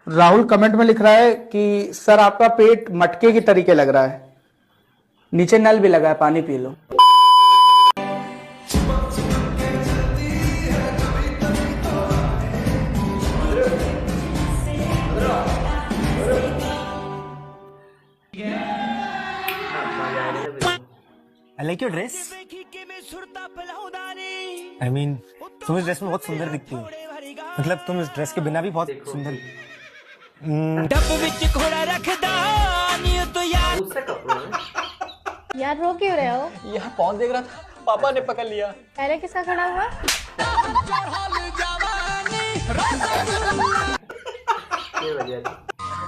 Rahul comment में लिख रहा है कि सर आपका पेट मटके की तरीके लग रहा है, नीचे नल भी लगा है, पानी P low. I like your dress. I mean, तुम इस ड्रेस में बहुत सुंदर दिखती हो। मतलब तुम इस ड्रेस के बिना भी बहुत सुंदर। यार रो क्यों रहे हो? यहाँ पहुंच देख रहा था, पापा ने पकड़ लिया। पहले किसका खड़ा हुआ?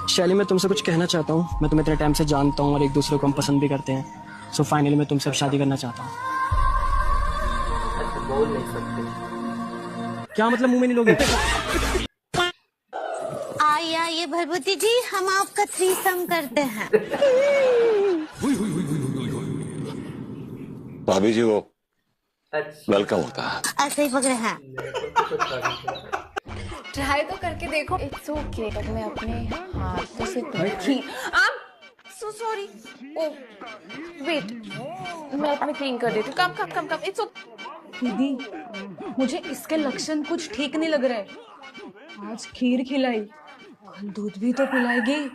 शैली, मैं तुमसे कुछ कहना चाहता हूँ। मैं तुम्हें इतने टाइम से जानता हूँ और एक दूसरे को हम पसंद भी करते हैं। सो फाइनली मैं तुमसे अब शादी करना चाहता हूँ। बोल नहीं सकते। क्या मतलब मुंह में नहीं लोगे? आइए भरभूति जी, हम आपका थ्रीसम करते हैं। भाभी जी वो अच्छा वेलकम होता है। ऐसे ही पकड़े हैं। ट्राई तो करके देखो। इट्स ओके, बट मैं अपने हाथों से देखी। आप सो सॉरी। ओ वेट, मैं अपने क्लीन कर देती हूँ। Come come come come. It's okay. दीदी, मुझे इसके लक्षण कुछ ठीक नहीं लग रहे। आज खीर खिलाई, कल दूध भी तो पिलाएगी।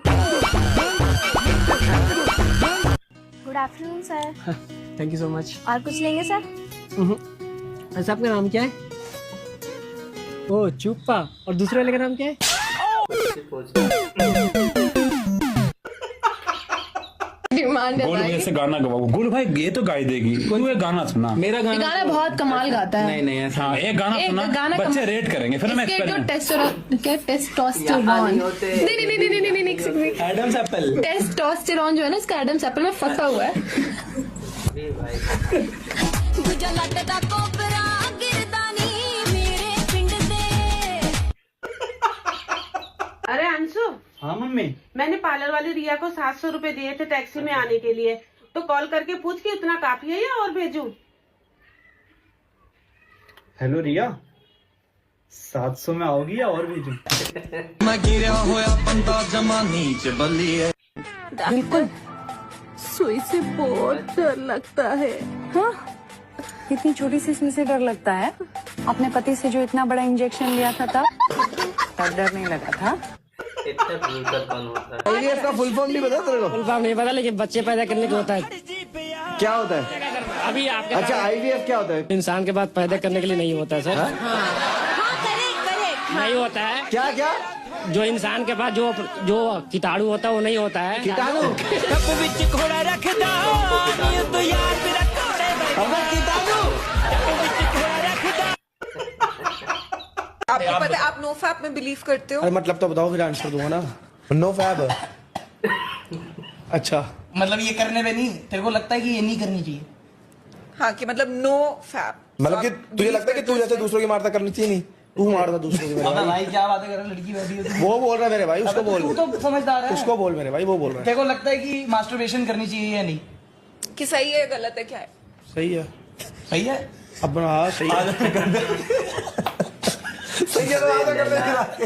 Good afternoon sir. Thank you so much. और कुछ लेंगे सर? ऐसा आपका नाम क्या है? ओ चुप्पा। और दूसरे वाले का नाम क्या है? डिमांड गोलू है जैसे गाना गवाओ। गोलू भाई ये तो गाई देगी, तू ये गाना सुना। मेरा ये गाना बहुत कमाल गाता है। नहीं नहीं ऐसा हाँ एक गाना एक सुना, गाना बच्चे रेट करेंगे फिर मैं इसके जो एक्सपेरिमेंट। टेस्टोस्टेरोन नहीं एडम्स एप्पल। टेस्टोस्टेरोन जो है ना, इसका एडम्स एप्पल में फंसा हुआ है। अरे अंशु, हाँ मम्मी। मैंने पार्लर वाली रिया को 700 रुपए दिए थे टैक्सी में आने के लिए, तो कॉल करके पूछ कि उतना काफी है या और भेजूं? हेलो रिया, 700 में आओगी या और भेजूं? बिल्कुल। सुई से बहुत डर लगता है। हाँ? इतनी छोटी सी सुई से डर लगता है? अपने पति से जो इतना बड़ा इंजेक्शन लिया था तब डर नहीं लगा था? इतना भूलकर कौन होता है? आईवीएफ का फुल फॉर्म नहीं पता तेरे को? फुल फॉर्म नहीं पता, लेकिन बच्चे पैदा करने को होता है। क्या होता है? अभी आपके अच्छा आईवीएफ क्या होता है? इंसान के बाद पैदा करने के लिए नहीं होता है सर। नहीं होता है। क्या क्या? जो इंसान के पास जो कीटाणु होता है वो नहीं होता है। कीटाणु? आपको पता है आप नो फैप में बिलीव करते हो? अरे मतलब तो बताओ, फिर आंसर दूंगा ना। No fab. अच्छा मतलब ये करने पे नहीं, तेरे को लगता है कि ये नहीं करनी चाहिए? हाँ, कि मतलब नो फैप। मतलब कि तुझे लगता है कि तू जैसे दूसरों की मारता करनी चाहिए? नहीं, तू मारता दूसरों की। मेरे भाई भाई क्या बातें कर रहा है, लड़की बैठी है। वो बोल रहा है मेरे भाई, उसको बोल। तू तो समझदार है। उसको बोल मेरे भाई, वो बोल रहा है। तेरे को लगता है कि मास्टरबेशन करनी चाहिए या नहीं? कि सही है गलत है क्या है? सही है। सही है। अब हाँ सही है। सही है तो आधा कर दे।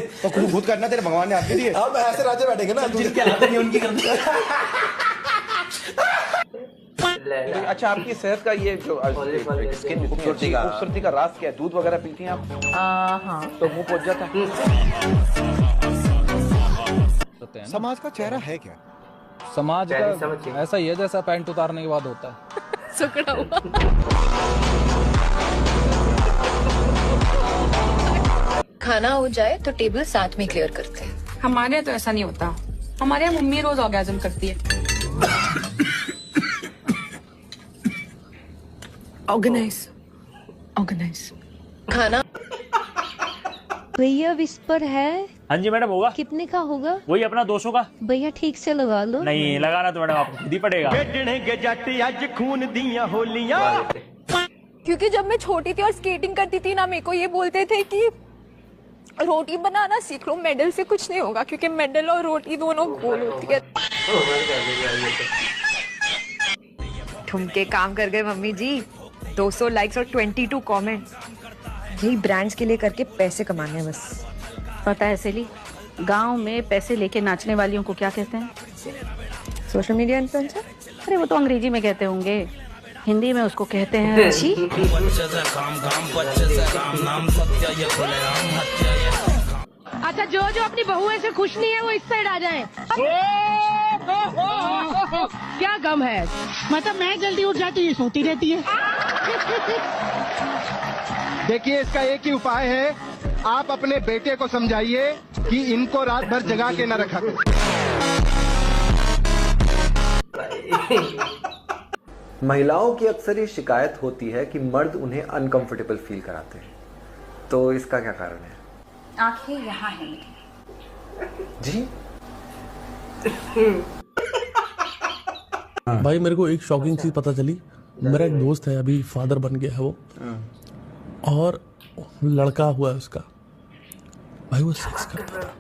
तो खुद करना, तेरे भगवान ने आपके दिए। अब ऐसे राजे बैठेंगे ना, जिनकी आदत नहीं उनकी कर दे। अच्छा, आपकी सेहत का ये जो स्किन खूबसूरती का राज क्या है? दूध वगैरह पीती हैं आप? हाँ। तो मुंह पोछ जाता है। समाज का चेहरा है क्या? समाज पहले समझिए। का ऐसा ही है जैसा पैंट उतारने के बाद होता है। सुकड़ा हुआ। खाना हो जाए तो टेबल साथ में क्लियर करते हैं। हमारे यहाँ तो ऐसा नहीं होता। हमारे यहाँ मम्मी रोज ऑर्गेज़म करती है। ऑर्गेनाइज खाना भैया विस्पर है? हाँ जी मैडम होगा। कितने का होगा? वही अपना 200 का। भैया ठीक से लगा लो। नहीं लगाना तो मैडम आपको खुद ही पड़ेगा। क्योंकि जब मैं छोटी थी और स्केटिंग करती थी ना, मेरे को ये बोलते थे कि रोटी बनाना सीख लो, मेडल से कुछ नहीं होगा, क्योंकि मेडल और रोटी दोनों गोल होती है। ठुमके काम कर गए मम्मी जी। 200 लाइक्स और 22 कमेंट्स। यही ब्रांड्स के लिए करके पैसे कमाने हैं बस। पता है सेली, गांव में पैसे लेके नाचने वालियों को क्या कहते हैं? Social media influencer? अरे वो तो अंग्रेजी में कहते होंगे, हिंदी में उसको कहते हैं अच्छी। अच्छा, जो जो अपनी बहू से खुश नहीं है वो इस साइड आ जाए। क्या गम है? मतलब मैं जल्दी उठ जाती हूँ, सोती रहती है। देखिए, इसका एक ही उपाय है, आप अपने बेटे को समझाइए कि इनको रात भर जगा के न रखा करो। महिलाओं की अक्सर ये शिकायत होती है कि मर्द उन्हें अनकंफर्टेबल फील कराते हैं, तो इसका क्या कारण है? आंखें यहाँ है मेरी। जी भाई मेरे को एक शॉकिंग चीज पता चली। मेरा एक दोस्त है, अभी फादर बन गया है वो, और लड़का हुआ है उसका। भाई वो सेक्स करता था,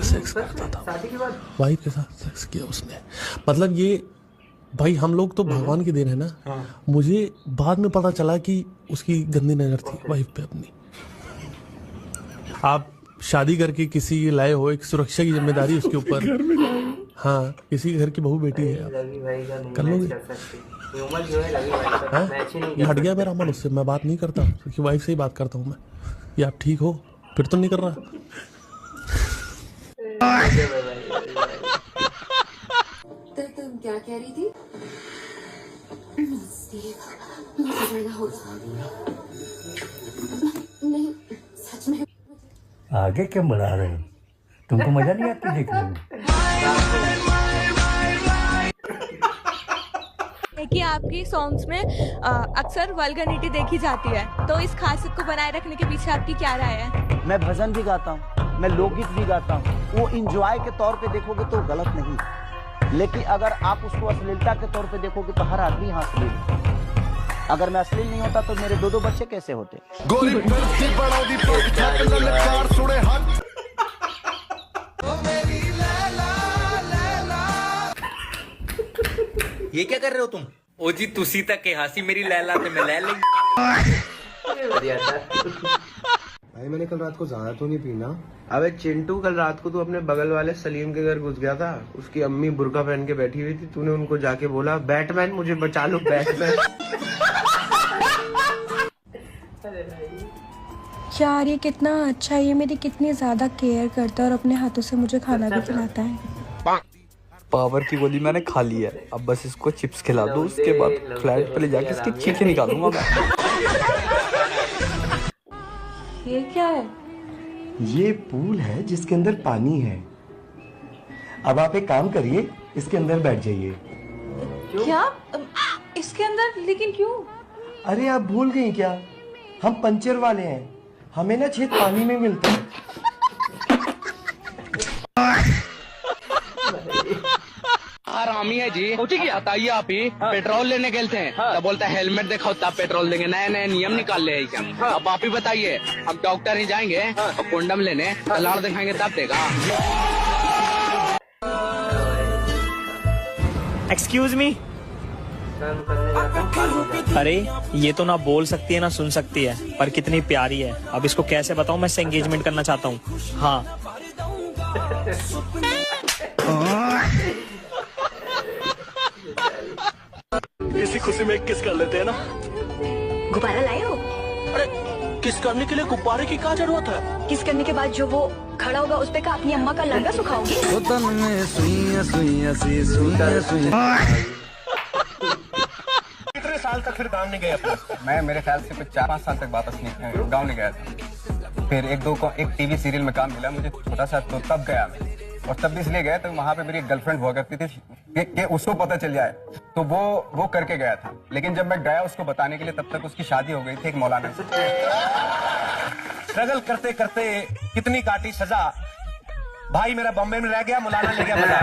सेक्स करता था, वाइफ के साथ सेक्स किया उसने। मतलब ये भाई हम लोग तो भगवान की देन है ना। मुझे बाद में पता चला कि उसकी गंदी नजर थी वाइफ पे अपनी। आप शादी करके किसी लाए हो, एक सुरक्षा की जिम्मेदारी उसके ऊपर। हाँ, किसी के घर की बहू बेटी है, आप कर लोगे? ये हट गया मेरा मन उससे, मैं बात नहीं करता, क्योंकि वाइफ से ही बात करता हूँ मैं। ये आप ठीक हो? फिर तो नहीं कर रहा। तुम क्या कह रही थी? नहीं, सच में। आगे क्यों बढ़ा रहे हो? तुमको मजा नहीं आती देखने में? कि आपकी सॉन्ग्स में अक्सर वल्गरिटी देखी जाती है, तो इस खासियत को बनाए रखने के पीछे आपकी क्या राय है? मैं भजन भी गाता हूँ, मैं लोकगीत भी गाता हूँ। वो इंजॉय के तौर पे देखोगे तो गलत नहीं, लेकिन अगर आप उसको अश्लीलता के तौर पे देखोगे तो हर आदमी यहाँ अश्लील है। अगर मैं अश्लील नहीं होता तो मेरे दो बच्चे कैसे होते? ये क्या कर रहे हो तुम? ओ जी तुसी तक के हंसी मेरी लैला ते मैं ले ली। भाई मैंने कल रात को ज्यादा तो नहीं पीना। अबे चिंटू, कल रात को तू अपने बगल वाले सलीम के घर घुस गया था। उसकी अम्मी बुर्का पहन के बैठी हुई थी, तूने उनको जाके बोला बैटमैन मुझे बचा लो बैटमैन। यार ये कितना अच्छा है, ये मेरी कितनी ज्यादा केयर करता है और अपने हाथों से मुझे खाना भी खिलाता है। पावर की गोली मैंने खा ली है, अब बस इसको चिप्स खिला दो, उसके बाद फ्लैट पे ले जाके इसकी चीखें निकालूंगा मैं। ये क्या है? ये पूल है जिसके अंदर पानी है। अब आप एक काम करिए, इसके अंदर बैठ जाइए। क्या? इसके अंदर? लेकिन क्यों? अरे आप भूल गई क्या? हम पंचर वाले हैं, हमें ना छेद पानी में मिलता है। आरामी है जी, बताइए आप ही पेट्रोल लेने गए थे, तब बोलता है हेलमेट दिखाओ तब पेट्रोल देंगे। नए नए नियम निकाल ले क्या? अब आप ही बताइए, हम डॉक्टर ही जाएंगे और कोंडम लेने, लाड़ दिखाएंगे तब देगा। Excuse me. अरे ये तो ना बोल सकती है ना सुन सकती है, पर कितनी प्यारी है। अब इसको कैसे बताऊं मैं इससे एंगेजमेंट करना चाहता हूँ। हाँ इसी खुशी में किस कर लेते हैं ना। गुब्बारा लाए हो? अरे किस करने के लिए गुब्बारे की क्या जरूरत है? किस करने के बाद जो वो खड़ा होगा उस पे का अपनी अम्मा का लहंगा सुखाओगे? कितने साल तक फिर गाँव नहीं गए अपना? मैं मेरे ख्याल से कुछ 4-5 साल तक वापस नहीं गाँव नहीं गया था। फिर एक टीवी सीरियल में काम मिला मुझे छोटा सा, तो तब गया मैं। और तब भी इसलिए गया तो वहाँ पे मेरी एक गर्लफ्रेंड हुआ करती थी कि उसको पता चल जाए, तो वो करके गया था। लेकिन जब मैं गया उसको बताने के लिए, तब तक उसकी शादी हो गई थी एक मौलाना से। स्ट्रगल करते करते कितनी काटी सजा, भाई मेरा बॉम्बे में रह गया, मौलाना ले गया मजा।